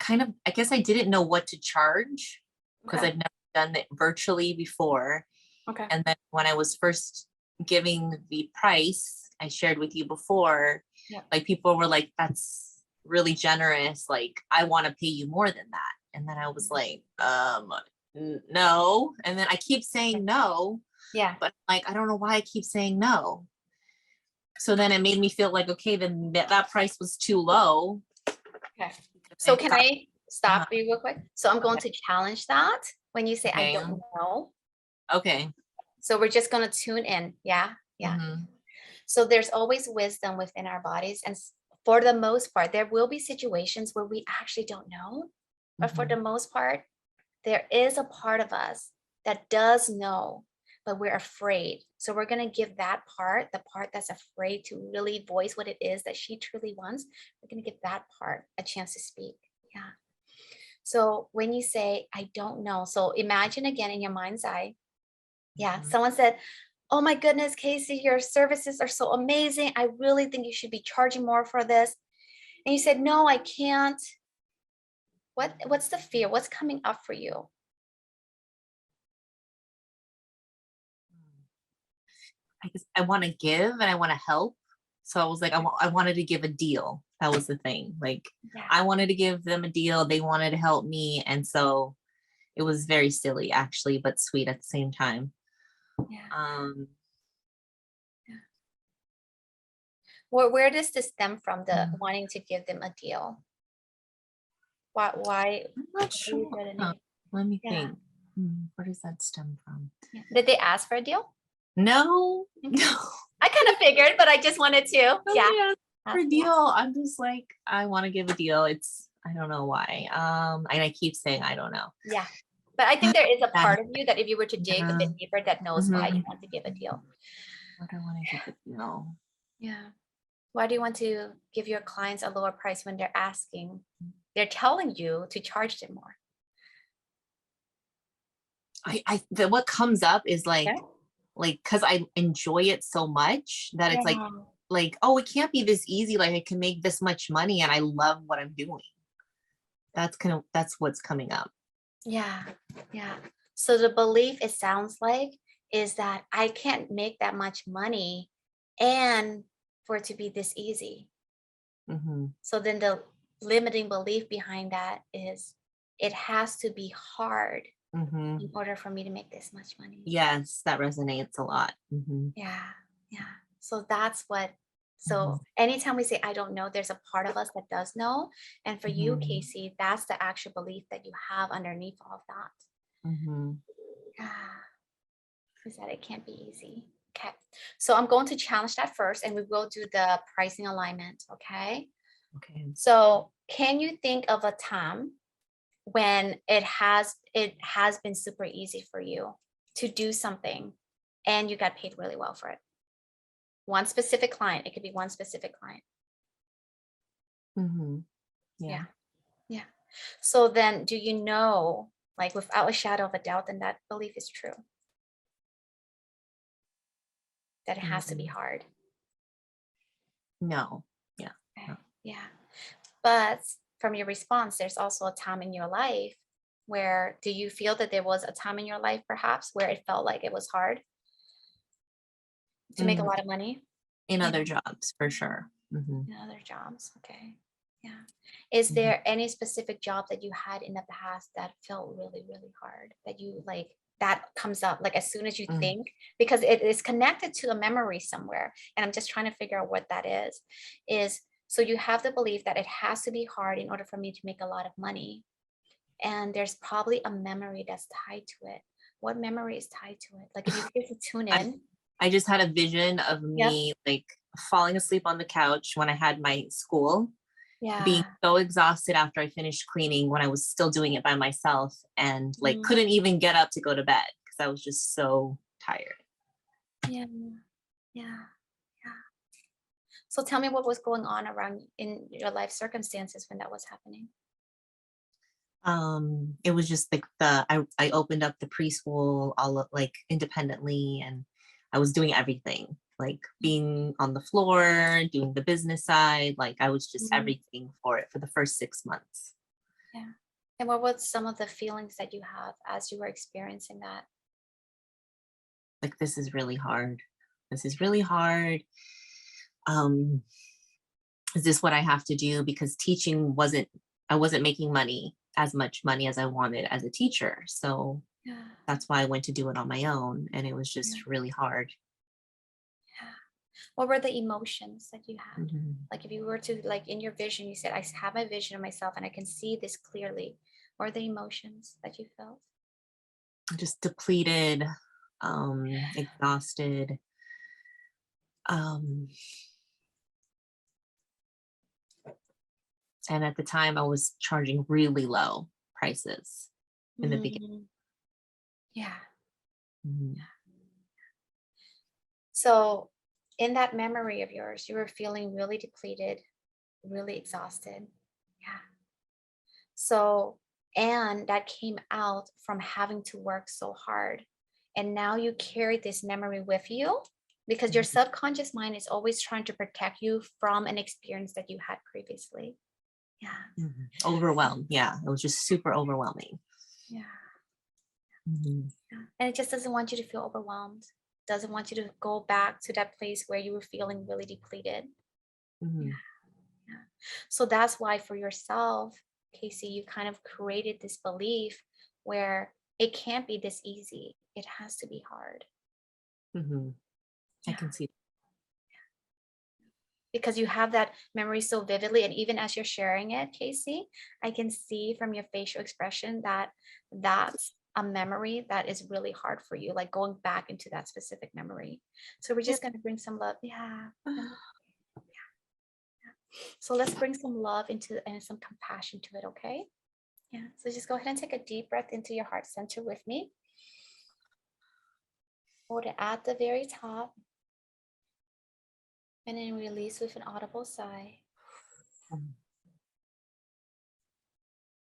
I guess I didn't know what to charge because Okay. I've never done it virtually before. Okay. And then when I was first giving the price I shared with you before, Yeah. like people were like, that's really generous. Like, I want to pay you more than that. And then I was like, no. And then I keep saying no, Yeah. but like, I don't know why I keep saying no. So then it made me feel like, okay, then that price was too low. Okay. So can I stop Uh-huh. you real quick? So I'm going Okay. to challenge that when you say, I Okay. don't know. Okay. So we're just going to tune in. Yeah. Yeah. Mhm. So there's always wisdom within our bodies. And for the most part, there will be situations where we actually don't know. But for the most part, there is a part of us that does know, but we're afraid. So we're going to give that part, the part that's afraid to really voice what it is that she truly wants. We're going to give that part a chance to speak. Yeah. So when you say, I don't know, so imagine again in your mind's eye. Yeah. Someone said, oh my goodness, Casey, your services are so amazing. I really think you should be charging more for this. And you said, no, I can't. What's the fear? What's coming up for you? I guess I want to give and I want to help. So I was like, I wanted to give a deal. That was the thing. Like, Yeah. I wanted to give them a deal. They wanted to help me. And so it was very silly, actually, but sweet at the same time. Yeah. Where does this stem from, the wanting to give them a deal? Why I'm not sure. Let me think. Where does that stem from? Yeah. Did they ask for a deal? No. I kind of figured, but I just wanted to. Yeah. For a deal. I'm just like, I want to give a deal. I don't know why. And I keep saying I don't know. Yeah. But I think there is a part of you that if you were to dig a bit deeper, that knows why you want to give a deal. What do I want to give a deal? Yeah. Why do you want to give your clients a lower price when they're asking? They're telling you to charge them more. What comes up is like because I enjoy it so much that it's like, oh, it can't be this easy. Like I can make this much money and I love what I'm doing. That's what's coming up. Yeah. Yeah. So the belief, it sounds like, is that I can't make that much money and for it to be this easy. So then the limiting belief behind that is it has to be hard in order for me to make this much money. Yes, that resonates a lot. Yeah. Yeah. So that's what, so anytime we say, I don't know, there's a part of us that does know. And for you, Casey, that's the actual belief that you have underneath all of that. Yeah. Is that it can't be easy. Okay. So I'm going to challenge that first and we will do the pricing alignment. Okay. Okay. So can you think of a time when it has been super easy for you to do something and you got paid really well for it? One specific client. It could be one specific client. Yeah. Yeah. So then do you know, like without a shadow of a doubt, then that belief is true? That it has to be hard? No. Yeah. Okay. Yeah. But from your response, there's also a time in your life where, do you feel that there was a time in your life perhaps where it felt like it was hard to make a lot of money? In other jobs, for sure. In other jobs. Okay. Yeah. Is there any specific job that you had in the past that felt really, really hard, that you like, that comes up like as soon as you think, because it is connected to a memory somewhere. And I'm just trying to figure out what that is so you have the belief that it has to be hard in order for me to make a lot of money. And there's probably a memory that's tied to it. What memory is tied to it? Like if you get to tune in. I just had a vision of me like falling asleep on the couch when I had my school. Being so exhausted after I finished cleaning when I was still doing it by myself and like couldn't even get up to go to bed because I was just so tired. Yeah. So tell me what was going on around in your life circumstances when that was happening. It was just like I opened up the preschool all like independently and I was doing everything, like being on the floor, doing the business side. Like I was just everything for it for the first 6 months. Yeah. And what were some of the feelings that you have as you were experiencing that? Like, this is really hard. This is really hard. Um, is this what I have to do? Because I wasn't making as much money as I wanted as a teacher. So Yeah. that's why I went to do it on my own. And it was Yeah. just really hard. Yeah. What were the emotions that you had? Mhm. Like if you were to, like in your vision, you said, I have my vision of myself and I can see this clearly. What are the emotions that you felt? Just depleted, exhausted. Um, and at the time, I was charging really low prices in the beginning. Mm, yeah. Mhm. So in that memory of yours, you were feeling really depleted, really exhausted. Yeah. So, and that came out from having to work so hard. And now you carry this memory with you because your subconscious mind is always trying to protect you from an experience that you had previously. Yeah. Overwhelmed. Yeah, it was just super overwhelming. Yeah. Mhm. Yeah. And it just doesn't want you to feel overwhelmed, doesn't want you to go back to that place where you were feeling really depleted. Mhm. Yeah. So that's why for yourself, Casey, you kind of created this belief where it can't be this easy. It has to be hard. Mhm. I Yeah. can see. Because you have that memory so vividly. And even as you're sharing it, Casey, I can see from your facial expression that that's a memory that is really hard for you, like going back into that specific memory. So we're just going to bring some love. Yeah. So let's bring some love into and some compassion to it, okay? Yeah. So just go ahead and take a deep breath into your heart center with me. Hold it at the very top. And then release with an audible sigh.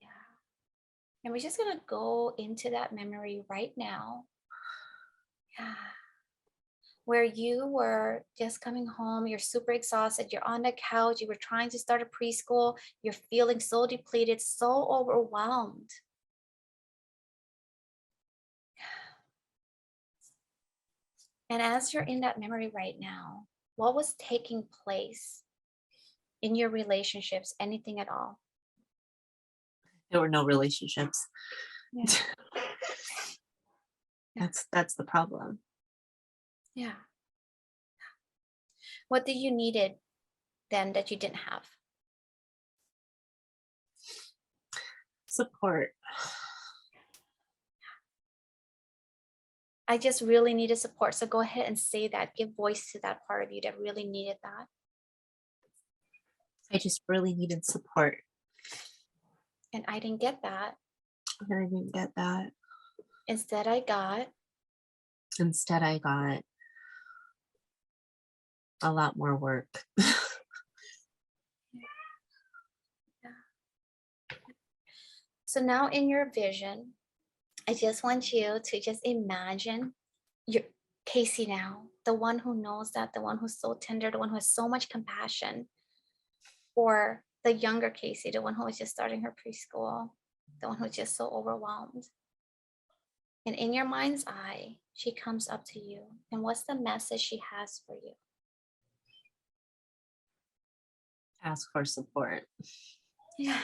Yeah. And we're just going to go into that memory right now. Yeah. Where you were just coming home, you're super exhausted, you're on the couch, you were trying to start a preschool, you're feeling so depleted, so overwhelmed. And as you're in that memory right now, what was taking place in your relationships, anything at all? There were no relationships. Yeah. That's the problem. Yeah. What did you needed then that you didn't have? Support. I just really needed support. So go ahead and say that. Give voice to that part of you that really needed that. I just really needed support. And I didn't get that. And I didn't get that. Instead, I got a lot more work. So now in your vision, I just want you to just imagine your Casey now, the one who knows that, the one who's so tender, the one who has so much compassion, or the younger Casey, the one who was just starting her preschool, the one who's just so overwhelmed. And in your mind's eye, she comes up to you. And what's the message she has for you? Ask for support. Yeah.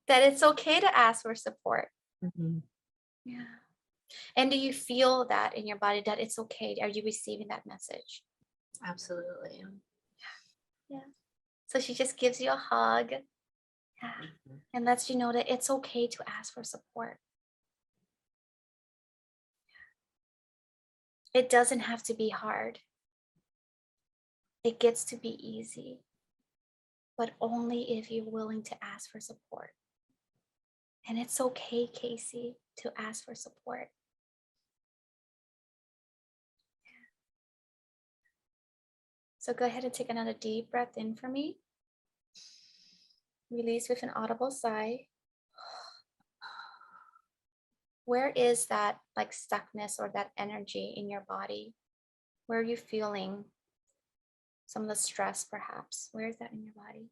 That it's okay to ask for support. Mm-hmm. Yeah. And do you feel that in your body that it's okay? Are you receiving that message? Absolutely. Yeah. So she just gives you a hug. Yeah. And lets you know that it's okay to ask for support. It doesn't have to be hard. It gets to be easy, but only if you're willing to ask for support. And it's okay, Casey, to ask for support. So go ahead and take another deep breath in for me. Release with an audible sigh. Where is that like stuckness or that energy in your body? Where are you feeling some of the stress perhaps? Where is that in your body?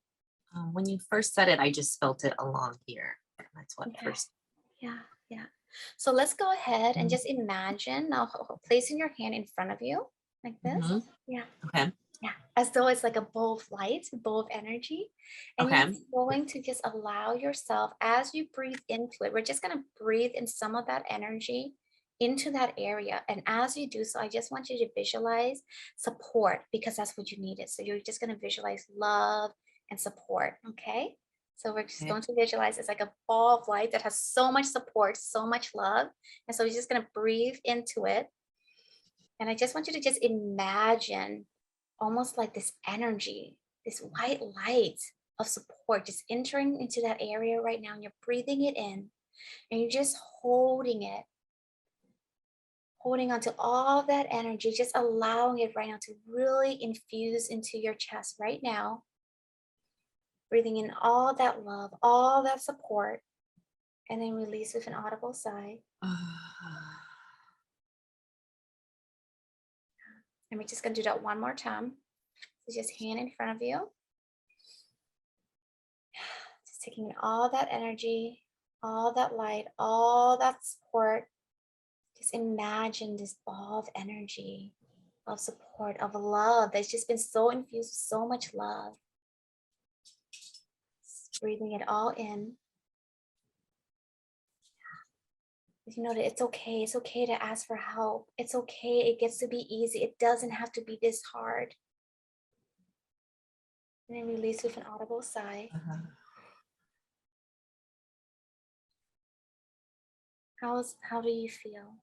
When you first said it, I just felt it along here. That's what Okay. first. Yeah, yeah. So let's go ahead and Mhm. just imagine now placing your hand in front of you like this. Mhm. Yeah, Okay. yeah. As though it's like a bowl of light, a bowl of energy. And you're Okay. going to just allow yourself as you breathe into it. We're just going to breathe in some of that energy into that area. And as you do so, I just want you to visualize support because that's what you needed. So you're just going to visualize love and support. Okay. So we're just Okay. going to visualize it's like a ball of light that has so much support, so much love. And so you're just going to breathe into it. And I just want you to just imagine almost like this energy, this white light of support just entering into that area right now. And you're breathing it in and you're just holding it, holding on to all that energy, just allowing it right now to really infuse into your chest right now. Breathing in all that love, all that support, and then release with an audible sigh. And we're just going to do that one more time. So just hand in front of you. Just taking in all that energy, all that light, all that support. Just imagine this ball of energy, of support, of love that's just been so infused with so much love. Just breathing it all in. You know that it's okay. It's okay to ask for help. It's okay. It gets to be easy. It doesn't have to be this hard. And then release with an audible sigh. How do you feel?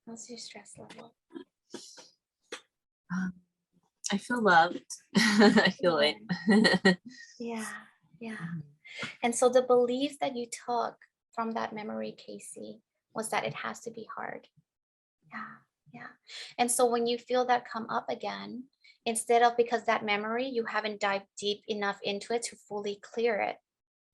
How's your stress level? I feel loved. I feel it. Yeah, yeah. And so the belief that you took from that memory, Casey, was that it has to be hard. Yeah, yeah. And so when you feel that come up again, instead of because that memory, you haven't dived deep enough into it to fully clear it.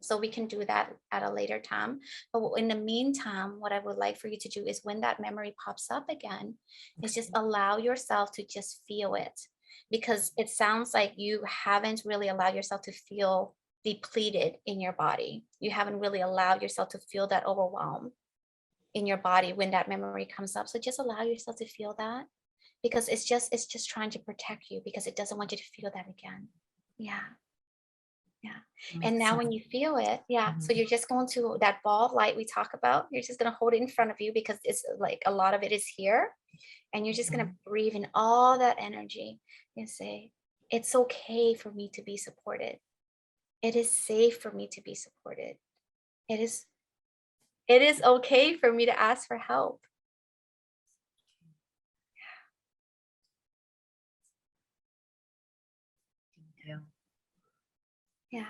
So we can do that at a later time. But in the meantime, what I would like for you to do is when that memory pops up again, is just allow yourself to just feel it. Because it sounds like you haven't really allowed yourself to feel depleted in your body. You haven't really allowed yourself to feel that overwhelm in your body when that memory comes up. So just allow yourself to feel that because it's just trying to protect you because it doesn't want you to feel that again. Yeah. Yeah. And now when you feel it, yeah. So you're just going to that ball of light we talk about. You're just going to hold it in front of you because it's like a lot of it is here. And you're just going to breathe in all that energy and say, it's okay for me to be supported. It is safe for me to be supported. It is okay for me to ask for help. Yeah.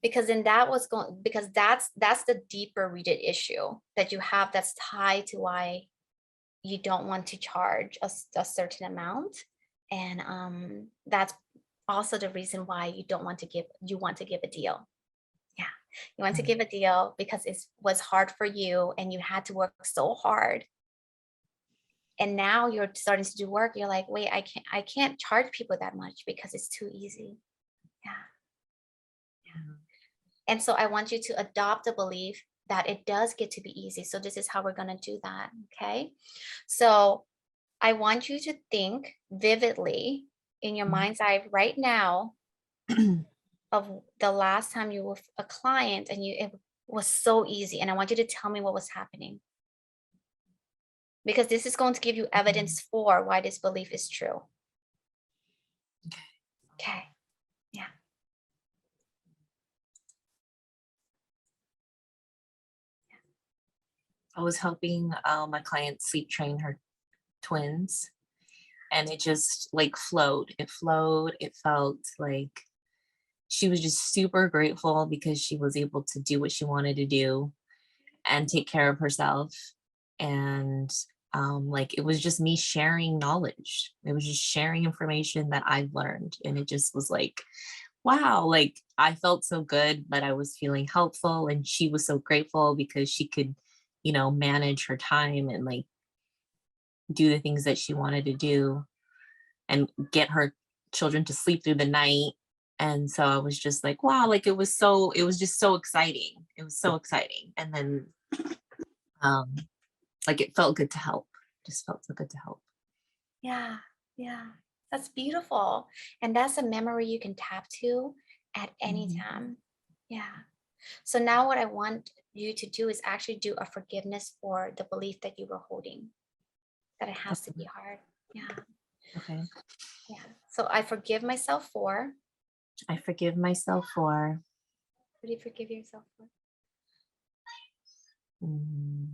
Because then that was going because that's the deeper rooted issue that you have that's tied to why you don't want to charge a certain amount. And that's also the reason why you want to give a deal. Yeah. You want to give a deal because it was hard for you and you had to work so hard. And now you're starting to do work. You're like, wait, I can't charge people that much because it's too easy. Yeah. And so I want you to adopt a belief that it does get to be easy. So this is how we're going to do that. Okay. So I want you to think vividly in your mind's eye right now of the last time you were with a client and it was so easy. And I want you to tell me what was happening. Because this is going to give you evidence for why this belief is true. Okay. Yeah. I was helping my client sleep train her twins, and it just like flowed. It flowed. It felt like she was just super grateful because she was able to do what she wanted to do and take care of herself. And like it was just me sharing knowledge. It was just sharing information that I've learned. And it just was like, wow, like I felt so good, but I was feeling helpful. And she was so grateful because she could, manage her time and like do the things that she wanted to do and get her children to sleep through the night. And so I was just like, wow, like it was just so exciting. It was so exciting. And then um like it felt good to help. Just felt so good to help. Yeah, yeah, that's beautiful. And that's a memory you can tap to at any Mhm. time. Yeah. So now what I want you to do is actually do a forgiveness for the belief that you were holding, that it has to be Okay. hard. Yeah. Okay. Yeah. So I forgive myself for, I forgive myself for what do you forgive yourself for? mm,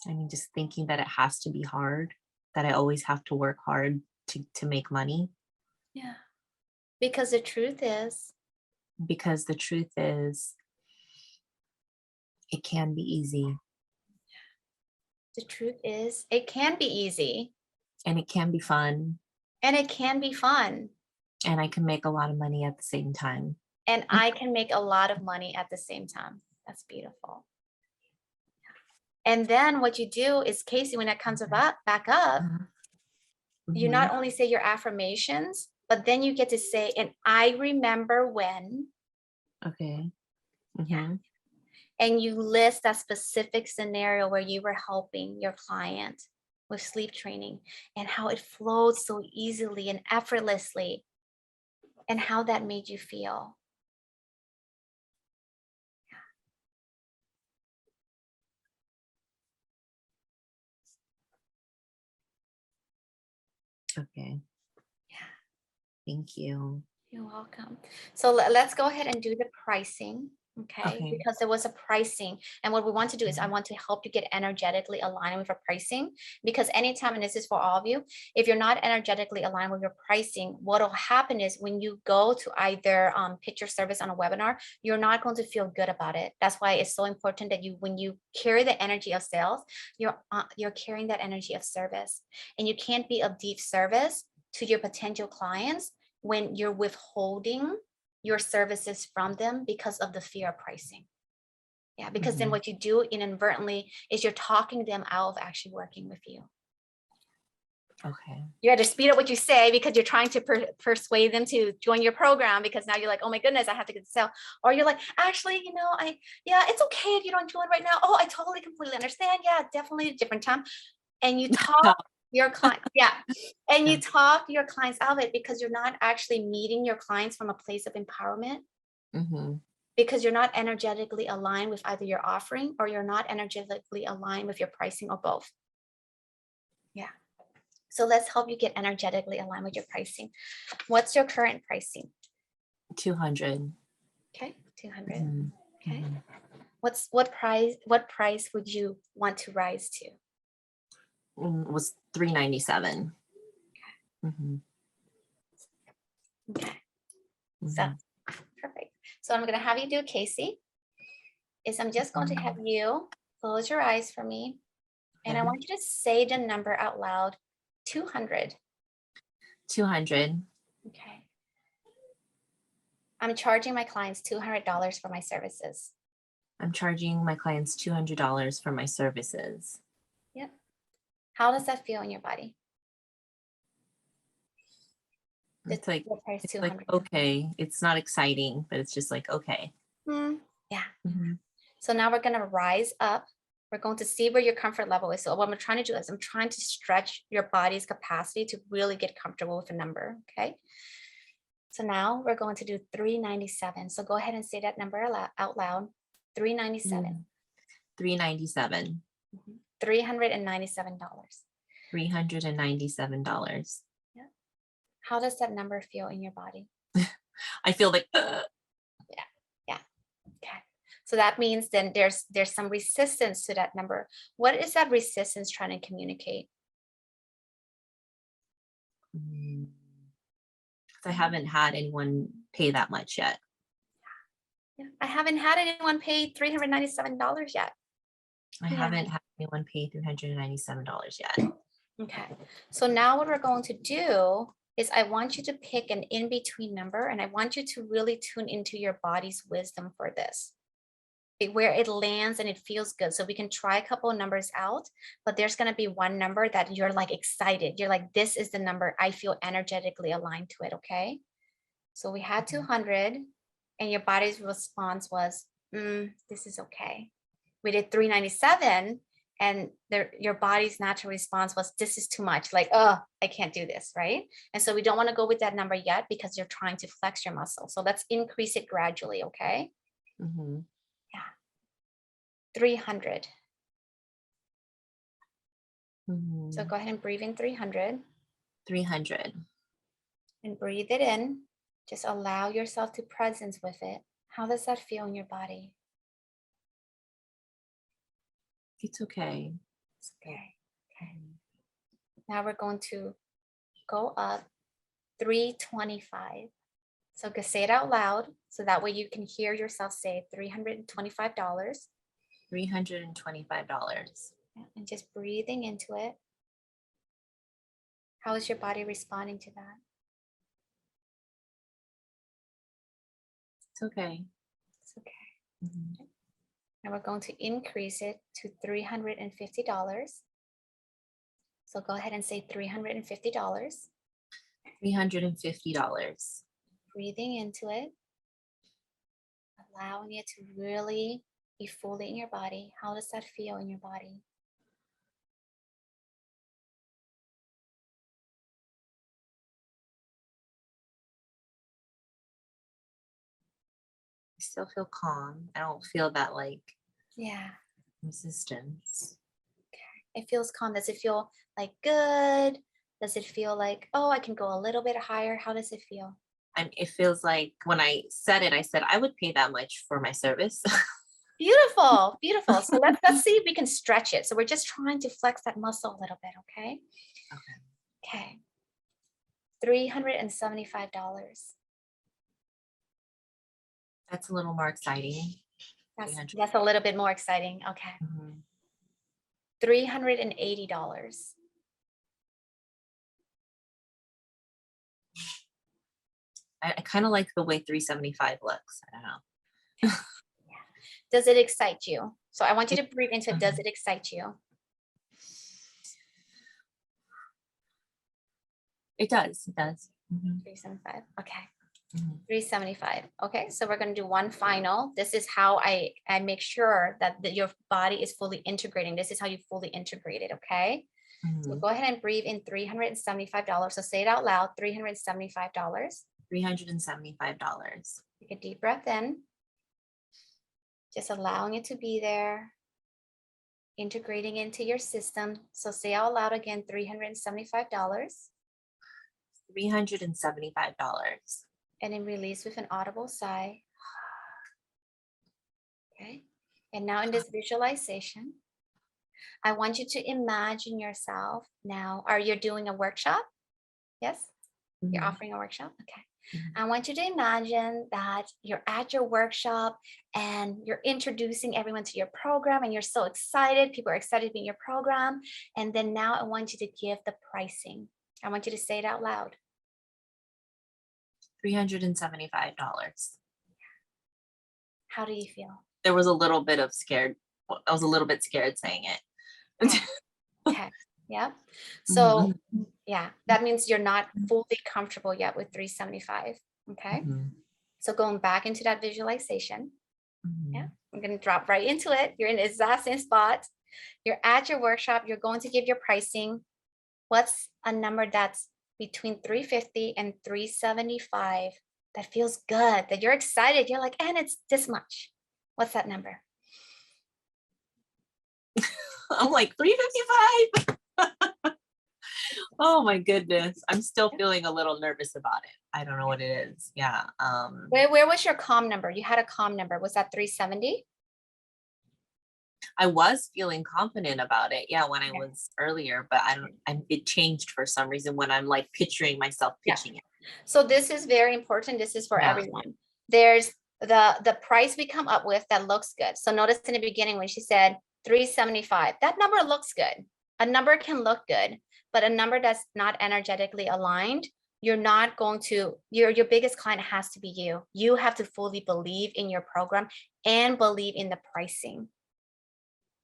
I mean just thinking that it has to be hard, that I always have to work hard to make money. Yeah. Because the truth is, Because the truth is it can be easy it can be easy and it can be fun and it can be fun. and I can make a lot of money at the same time. And I can make a lot of money at the same time. That's beautiful. And then what you do is, Casey, when it comes back up, you Mm-hmm. not only say your affirmations, but then you get to say, and I remember when, Okay. yeah, Mm-hmm. and you list that specific scenario where you were helping your client with sleep training and how it flowed so easily and effortlessly and how that made you feel. Okay. Yeah, Thank you. you're welcome. So let's go ahead and do the pricing. Okay, Okay. because there was a pricing. And what we want to do is I want to help you get energetically aligned with our pricing. Because anytime, and this is for all of you, if you're not energetically aligned with your pricing, what will happen is when you go to either pitch your service on a webinar, you're not going to feel good about it. That's why it's so important that when you carry the energy of sales, you're carrying that energy of service. And you can't be of deep service to your potential clients when you're withholding your services from them because of the fear of pricing. Yeah, because then what you do inadvertently is you're talking them out of actually working with you. Okay. You had to speed up what you say because you're trying to persuade them to join your program, because now you're like, oh my goodness, I have to get the sale. Or you're like, actually, yeah, it's okay if you don't join right now. Oh, I totally completely understand. Yeah, definitely a different time. And you talk your client, yeah. And you talk your clients out of it because you're not actually meeting your clients from a place of empowerment. Because you're not energetically aligned with either your offering or you're not energetically aligned with your pricing, or both. Yeah. So let's help you get energetically aligned with your pricing. What's your current pricing? 200. Okay, 200. Okay. What price would you want to rise to? Was 397. Okay. So perfect. So I'm going to have you do, Casey, is I'm just going to have you close your eyes for me. And I want you to say the number out loud, 200. 200. Okay. I'm charging my clients $200 for my services. I'm charging my clients $200 for my services. Yep. How does that feel in your body? It's like, price it's 200. like, okay, it's not exciting, but it's just like, okay. Yeah. So now we're going to rise up. We're going to see where your comfort level is. So what I'm trying to do is I'm trying to stretch your body's capacity to really get comfortable with a number. Okay. So now we're going to do 397. So go ahead and say that number out loud. 397. 397. $397. $397. Yeah. How does that number feel in your body? I feel like Yeah. Okay. So that means then there's some resistance to that number. What is that resistance trying to communicate? I haven't had anyone pay that much yet. Yeah. I haven't had anyone pay $397 yet. I haven't had anyone pay $397 yet. Okay. So now what we're going to do is I want you to pick an in-between number, and I want you to really tune into your body's wisdom for this. where it lands and it feels good. So we can try a couple of numbers out, but there's going to be one number that you're like excited. You're like, this is the number I feel energetically aligned to it. Okay. So we had 200 and your body's response was, this is okay. We did 397 and your body's natural response was, this is too much. Like, oh, I can't do this, right? And so we don't want to go with that number yet because you're trying to flex your muscle. So let's increase it gradually, okay? Mm-hmm. Yeah. 300. Mm-hmm. So go ahead and breathe in 300. 300. And breathe it in. Just allow yourself to presence with it. How does that feel in your body? It's okay. It's okay. Okay. Now we're going to go up 325. So say it out loud so that way you can hear yourself say $325. $325. And just breathing into it. How is your body responding to that? It's okay. It's okay. Mm-hmm. Now we're going to increase it to $350. So go ahead and say $350. $350. Breathing into it. Allowing it to really be fully in your body. How does that feel in your body? I still feel calm. I don't feel that like resistance. Okay. It feels calm. Does it feel like good? Does it feel like, oh, I can go a little bit higher? How does it feel? And it feels like when I said it, I said I would pay that much for my service. Beautiful, beautiful. So let's see if we can stretch it. So we're just trying to flex that muscle a little bit, okay? Okay. $375. That's a little more exciting. That's a little bit more exciting. Okay. Mm-hmm. $380. I kind of like the way 375 looks. I don't know. Does it excite you? So I want you to breathe into it. Does it excite you? It does. It does. Mm-hmm. 375. Okay. Mm-hmm. 375. Okay, so we're going to do one final. This is how I make sure that your body is fully integrating. This is how you fully integrate it, okay? Mm-hmm. So go ahead and breathe in $375. So say it out loud, $375. $375. Take a deep breath in. Just allowing it to be there. Integrating into your system. So say out loud again, $375. $375. And then release with an audible sigh. Okay. And now in this visualization, I want you to imagine yourself now. Are you doing a workshop? Yes? Mm-hmm. You're offering a workshop? Okay. Mm-hmm. I want you to imagine that you're at your workshop and you're introducing everyone to your program and you're so excited. People are excited to be in your program. And then now I want you to give the pricing. I want you to say it out loud. $375. How do you feel? There was a little bit of scared. I was a little bit scared saying it. Okay. Yeah. So yeah, that means you're not fully comfortable yet with 375. Okay. Mm-hmm. So going back into that visualization. Mm-hmm. Yeah. I'm going to drop right into it. You're in the exact same spot. You're at your workshop. You're going to give your pricing. What's a number that's between 350 and 375 that feels good, that you're excited? You're like, and it's this much. What's that number? I'm like 355. Oh my goodness. I'm still feeling a little nervous about it. I don't know what it is. Yeah. Where was your calm number? You had a calm number. Was that 370? I was feeling confident about it. Yeah. When I was earlier, but it changed for some reason when I'm like picturing myself pitching it. So this is very important. This is for everyone. There's the price we come up with that looks good. So notice in the beginning when she said 375, that number looks good. A number can look good, but a number that's not energetically aligned you're not going to, your biggest client has to be you. You have to fully believe in your program and believe in the pricing.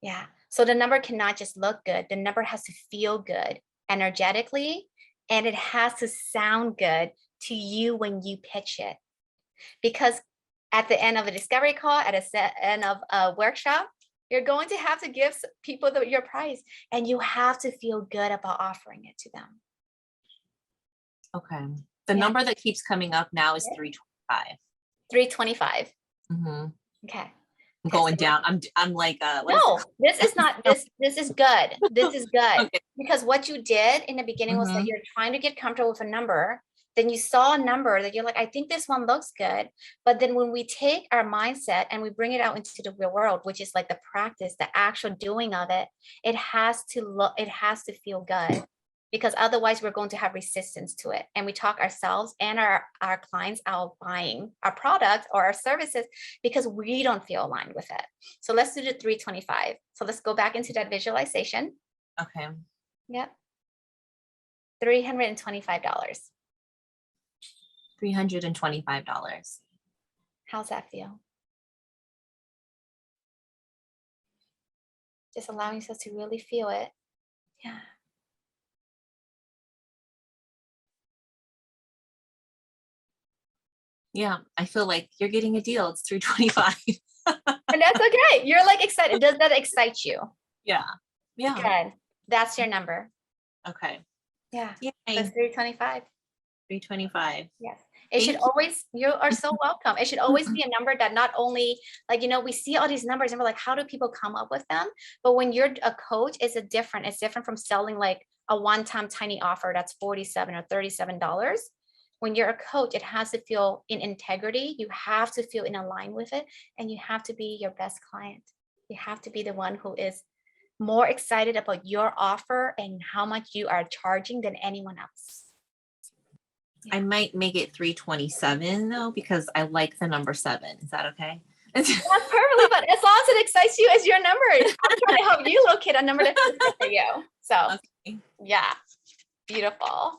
Yeah. So the number cannot just look good. The number has to feel good energetically, and it has to sound good to you when you pitch it. Because at the end of a discovery call, at the end of a workshop, you're going to have to give people your price, and you have to feel good about offering it to them. Okay. The number that keeps coming up now is 325. 325. Mm-hmm. Okay. I'm going down. I'm like, no, this is not, this is good. This is good. Okay. Because what you did in the beginning was that you're trying to get comfortable with a number. Then you saw a number that you're like, I think this one looks good. But then when we take our mindset and we bring it out into the real world, which is like the practice, the actual doing of it, it has to look, it has to feel good. Because otherwise we're going to have resistance to it. And we talk ourselves and our clients out buying our product or our services because we don't feel aligned with it. So let's do the 325. So let's go back into that visualization. Okay. Yep. $325. $325. How's that feel? Just allowing yourself to really feel it. Yeah. Yeah, I feel like you're getting a deal. It's 325. And that's okay. You're like excited. Does that excite you? Yeah. Yeah. Good. That's your number. Okay. Yeah. Yay. That's 325. 325. Yes. It should always, you are so welcome. It should always be a number that not only, like, you know, we see all these numbers and we're like, how do people come up with them? But when you're a coach, it's different from selling like a one-time tiny offer that's $47 or $37. When you're a coach, it has to feel in integrity. You have to feel in line with it, and you have to be your best client. You have to be the one who is more excited about your offer and how much you are charging than anyone else. I might make it 327 though, because I like the number 7. Is that okay? That's perfectly, but as long as it excites you as your number, I'm trying to help you locate a number that's good for you. So okay. Yeah, beautiful.